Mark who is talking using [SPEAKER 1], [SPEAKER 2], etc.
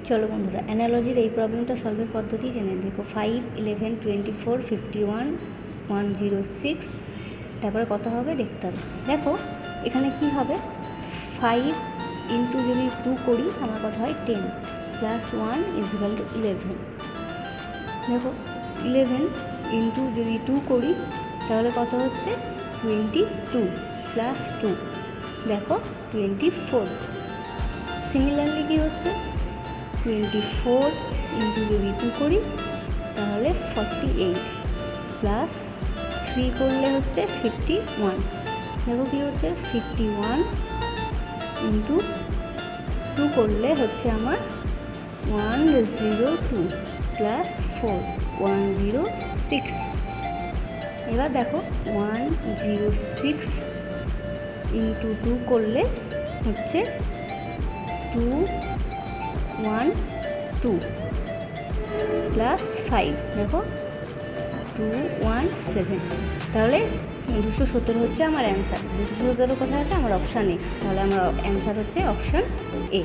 [SPEAKER 1] চলো বন্ধুরা, অ্যানালজির এই প্রবলেমটা সলভের পদ্ধতি জেনে দেখো। 5, 11, 24, 51, 106, তারপরে কত হবে দেখতে হবে। দেখো এখানে কি হবে, 5 ইন্টু যদি 2 করি আমার কত হয় 10, প্লাস 1 ইজিক্যাল টু 11। দেখো 11 ইন্টু যদি 2 করি তাহলে কত হচ্ছে 22, প্লাস 2 দেখো 24। সিমিলারলি কী হচ্ছে 24 ইন্টু যদি 2 করি তাহলে 48, প্লাস 3 করলে হচ্ছে 51। দেখো কী হচ্ছে 51 ইন্টু 2 করলে হচ্ছে আমার 102, প্লাস 4 106। এবার দেখো 106 ইন্টু 2 করলে হচ্ছে 212, প্লাস 5 দেখো 217। তাহলে 217 হচ্ছে আমার অ্যান্সার। 217 কোথায় আছে আমার অপশান এ, তাহলে আমার অ্যান্সার হচ্ছে অপশান এ।